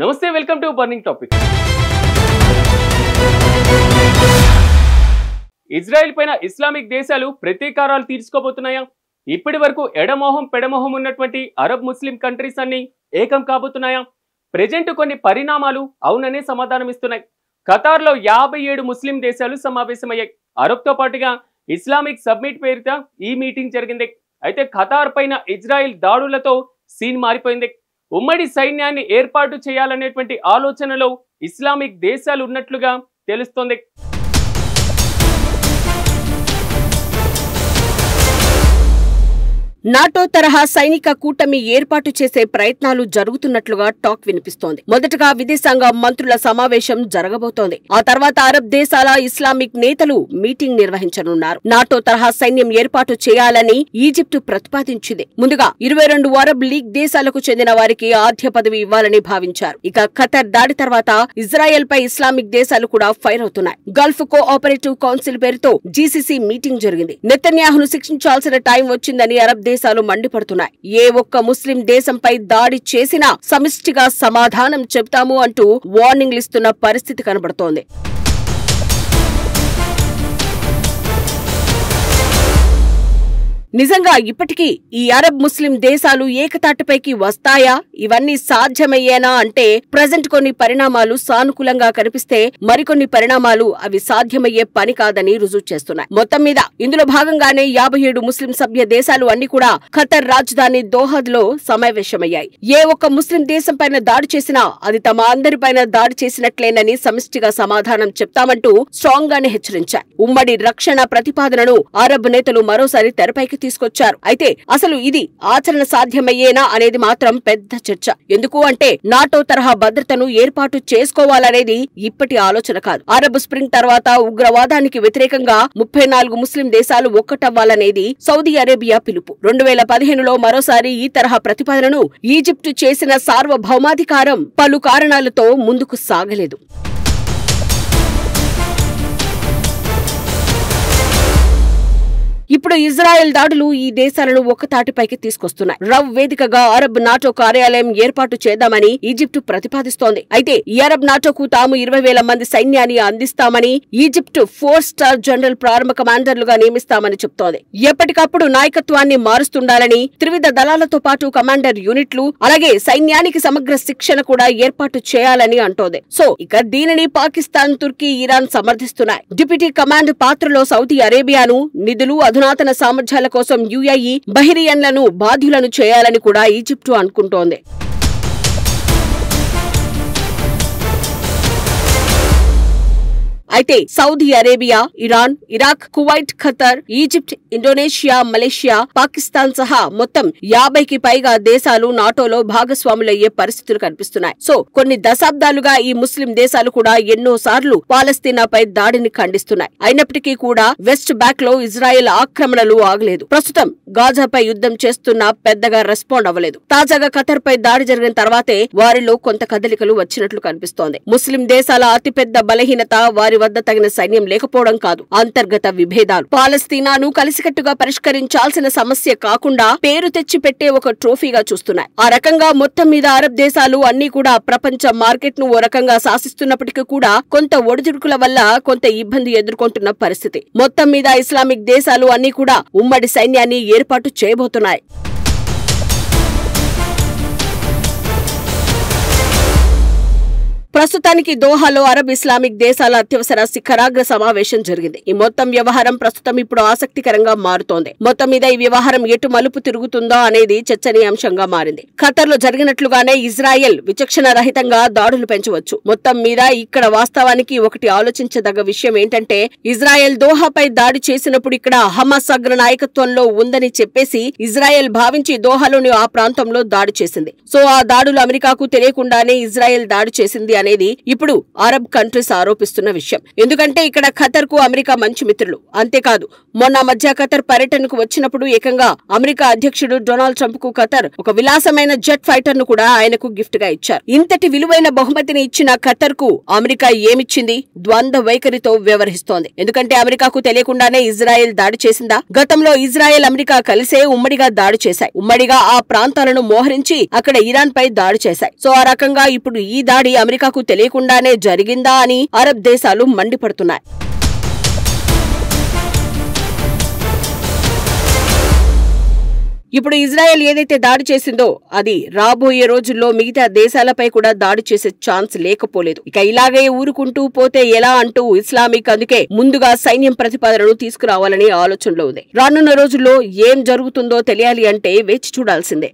నమస్తే, welcome to burning topic. Israel పైన Islamic దేశాలు ప్రతీకారాలు తీర్చుకోబోతున్నాయా? ఇప్పటి వరకు ఎడమోహం పెడమోహం ఉన్నటువంటి అరబ్ ముస్లిం కంట్రీస్ అన్ని ఏకం కాబోతున్నాయా? ప్రెజెంట్ కొన్ని పరిణామాలు అవుననే సమాధానం ఇస్తున్నాయి. ఖతార్లో 57 ముస్లిం దేశాలు సమావేశమయ్యాయి. అరబ్తో పాటుగా ఇస్లామిక్ సబ్మిట్ పేరిట ఈ మీటింగ్ జరిగింది. అయితే ఖతార్ పైన ఇజ్రాయెల్ దాడులతో సీన్ మారిపోయింది. ఉమ్మడి సైన్యాన్ని ఏర్పాటు చేయాలనేటువంటి ఆలోచనలో ఇస్లామిక్ దేశాలు ఉన్నట్లుగా తెలుస్తోంది. నాటో తరహా సైనిక కూటమి ఏర్పాటు చేసే ప్రయత్నాలు జరుగుతున్నట్లుగా టాక్ వినిపిస్తోంది. మొదటగా విదేశాంగ మంత్రుల సమావేశం జరగబోతోంది. ఆ తర్వాత అరబ్ దేశాల ఇస్లామిక్ నేతలు మీటింగ్ నిర్వహించనున్నారు. నాటో తరహా సైన్యం ఏర్పాటు చేయాలని ఈజిప్టు ప్రతిపాదించింది. ముందుగా 22 అరబ్ లీగ్ దేశాలకు చెందిన వారికి ఆద్య పదవి ఇవ్వాలని భావించారు. ఇక ఖతర్ దాడి తర్వాత ఇజ్రాయెల్ పై ఇస్లామిక్ దేశాలు కూడా ఫైర్ అవుతున్నాయి. గల్ఫ్ కోఆపరేటివ్ కౌన్సిల్ పేరుతో జీసీసీ మీటింగ్ జరిగింది. నెతన్యాహును శిక్షించాల్సిన టైం వచ్చిందని అరబ్ దేశాలు మండిపడుతున్నాయి. ఏ ఒక్క ముస్లిం దేశంపై దాడి చేసినా సమిష్టిగా సమాధానం చెప్తాము అంటూ వార్నింగ్లు ఇస్తున్న పరిస్థితి కనబడుతోంది. నిజంగా ఇప్పటికీ ఈ అరబ్ ముస్లిం దేశాలు ఏకతాటిపైకి వస్తాయా? ఇవన్నీ సాధ్యమయ్యేనా అంటే ప్రెజెంట్ కొన్ని పరిణామాలు సానుకూలంగా కనిపిస్తే మరికొన్ని పరిణామాలు అవి సాధ్యమయ్యే పని కాదని రుజువు చేస్తున్నాయి. మొత్తం మీద ఇందులో భాగంగానే 57 ముస్లిం సభ్య దేశాలు అన్ని కూడా ఖతర్ రాజధాని దోహాలో సమావేశమయ్యాయి. ఏ ఒక్క ముస్లిం దేశం పైన దాడి చేసినా అది తమ అందరిపైన దాడి చేసినట్లేనని సమిష్టిగా సమాధానం చెప్తామంటూ స్ట్రాంగ్ గానే హెచ్చరించాయి. ఉమ్మడి రక్షణ ప్రతిపాదనను అరబ్ నేతలు మరోసారి తెరపైకి తీసుకొచ్చారు. అయితే అసలు ఇది ఆచరణ సాధ్యమయ్యేనా అనేది మాత్రం పెద్ద చర్చ. ఎందుకు అంటే నాటో తరహా భద్రతను ఏర్పాటు చేసుకోవాలనేది ఇప్పటి ఆలోచన కాదు. అరబ్ స్ప్రింగ్ తర్వాత ఉగ్రవాదానికి వ్యతిరేకంగా 34 ముస్లిం దేశాలు ఒక్కటవ్వాలనేది సౌదీ అరేబియా పిలుపు. 2015లో మరోసారి ఈ తరహా ప్రతిపాదనను ఈజిప్టు చేసిన సార్వభౌమాధికారం పలు కారణాలతో ముందుకు సాగలేదు. ఇప్పుడు ఇజ్రాయెల్ దాడులు ఈ దేశాలను ఒక్కతాటిపైకి తీసుకొస్తున్నాయి. రవ్ వేదికగా అరబ్ నాటో కార్యాలయం ఏర్పాటు చేద్దామని ఈజిప్టు ప్రతిపాదిస్తోంది. అయితే ఈ అరబ్ నాటోకు తాము 20,000 మంది సైన్యాన్ని అందిస్తామని ఈజిప్టు 4 స్టార్ జనరల్ ప్రారంభ కమాండర్లుగా నియమిస్తామని చెప్తోంది. ఎప్పటికప్పుడు నాయకత్వాన్ని మారుస్తుండాలని, త్రివిధ దళాలతో పాటు కమాండర్ యూనిట్లు అలాగే సైన్యానికి సమగ్ర శిక్షణ కూడా ఏర్పాటు చేయాలని అంటోంది. సో ఇక దీనిని పాకిస్తాన్, తుర్కీ, ఇరాన్ సమర్థిస్తున్నాయి. డిప్యూటీ కమాండ్ పాత్రలో సౌదీ అరేబియాను, నిధులు అధునాతన సామర్థ్యాల కోసం యుఏఈ, బహ్రెయిన్లను బాధ్యులను చేయాలని కూడా ఈజిప్టు అనుకుంటోంది. అయితే Saudi Arabia, Iran, Iraq, Kuwait, Qatar, Egypt, Indonesia, Malaysia, Pakistan సహా మొత్తం 50కి పైగా దేశాలు నాటోలో భాగస్వాములయ్యే పరిస్థితులు కనిపిస్తున్నాయి. సో కొన్ని దశాబ్దాలుగా ఈ ముస్లిం దేశాలు కూడా ఎన్నో సార్లు పాలస్తీనాపై దాడిని ఖండిస్తున్నాయి. అయినప్పటికీ కూడా వెస్ట్ బ్యాంక్ లో ఇజ్రాయెల్ ఆక్రమణలు ఆగలేదు. ప్రస్తుతం గాజాపై యుద్ధం చేస్తున్నా పెద్దగా రెస్పాండ్ అవ్వలేదు. తాజాగా ఖతర్ పై దాడి జరిగిన తర్వాతే వారిలో కొంత కదలికలు వచ్చినట్లు కనిపిస్తోంది. ముస్లిం దేశాల అతిపెద్ద బలహీనత వారి వద్ద తగిన సైన్యం లేకపోవడం కాదు, అంతర్గత విభేదాలు. పాలస్తీనాను కలిసికట్టుగా పరిష్కరించాల్సిన సమస్య కాకుండా పేరు తెచ్చి పెట్టే ఒక ట్రోఫీగా చూస్తున్నాయి. ఆ రకంగా మొత్తం మీద అరబ్ దేశాలు అన్ని కూడా ప్రపంచ మార్కెట్ ను ఓ రకంగా శాసిస్తున్నప్పటికీ కూడా కొంత ఒడిదుడుకుల వల్ల కొంత ఇబ్బంది ఎదుర్కొంటున్న పరిస్థితి. మొత్తం మీద ఇస్లామిక్ దేశాలు అన్ని కూడా ఉమ్మడి సైన్యాన్ని ఏర్పాటు చేయబోతున్నాయి. ప్రస్తుతానికి దోహాలో అరబ్ ఇస్లామిక్ దేశాల అత్యవసర శిఖరాగ్ర సమావేశం జరిగింది. ఈ మొత్తం వ్యవహారం ప్రస్తుతం ఇప్పుడు ఆసక్తికరంగా మారుతోంది. మొత్తం మీద ఈ వ్యవహారం ఎటు మలుపు తిరుగుతుందో అనేది చర్చనీయాంశంగా మారింది. ఖతర్ లో జరిగినట్లుగానే ఇజ్రాయెల్ విచక్షణ రహితంగా దాడులు పెంచవచ్చు. మొత్తం మీద ఇక్కడ వాస్తవానికి ఒకటి ఆలోచించదగ్గ విషయం ఏంటంటే ఇజ్రాయెల్ దోహాపై దాడి చేసినప్పుడు ఇక్కడ హమాస్ అగ్ర నాయకత్వంలో ఉందని చెప్పేసి ఇజ్రాయెల్ భావించి దోహాలోని ఆ ప్రాంతంలో దాడి చేసింది. సో ఆ దాడులు అమెరికాకు తెలియకుండానే ఇజ్రాయెల్ దాడి చేసింది అనేది ఇప్పుడు అరబ్ కంట్రీస్ ఆరోపిస్తున్న విషయం. ఎందుకంటే ఇక్కడ ఖతర్ కు అమెరికా మంచి మిత్రులు. అంతేకాదు మొన్న మధ్య ఖతర్ పర్యటనకు వచ్చినప్పుడు ఏకంగా అమెరికా అధ్యక్షుడు డొనాల్డ్ ట్రంప్ కు ఖతర్ ఒక విలాసమైన జెట్ ఫైటర్ ను కూడా ఆయనకు గిఫ్ట్ గా ఇచ్చారు. ఇంతటి విలువైన బహుమతిని ఇచ్చిన ఖతర్ కు అమెరికా ఏమిచ్చింది? ద్వంద్వ వైఖరితో వ్యవహరిస్తోంది. ఎందుకంటే అమెరికాకు తెలియకుండానే ఇజ్రాయెల్ దాడి చేసిందా? గతంలో ఇజ్రాయెల్ అమెరికా కలిసే ఉమ్మడిగా దాడి చేశాయి. ఉమ్మడిగా ఆ ప్రాంతాలను మోహరించి అక్కడ ఇరాన్ పై దాడి చేశాయి. సో ఆ రకంగా ఇప్పుడు ఈ దాడి అమెరికాకు తెలియకుండానే జరిగిందా అని అరబ్ దేశాలు మండిపడుతున్నాయి. ఇప్పుడు ఇజ్రాయెల్ ఏదైతే దాడి చేసిందో అది రాబోయే రోజుల్లో మిగతా దేశాలపై కూడా దాడి చేసే ఛాన్స్ లేకపోలేదు. ఇక ఇలాగే ఊరుకుంటూ పోతే ఎలా అంటూ ఇస్లామిక్ అందుకే ముందుగా సైన్యం ప్రతిపాదనను తీసుకురావాలని ఆలోచనలో ఉంది. రానున్న రోజుల్లో ఏం జరుగుతుందో తెలియాలి అంటే వేచి చూడాల్సిందే.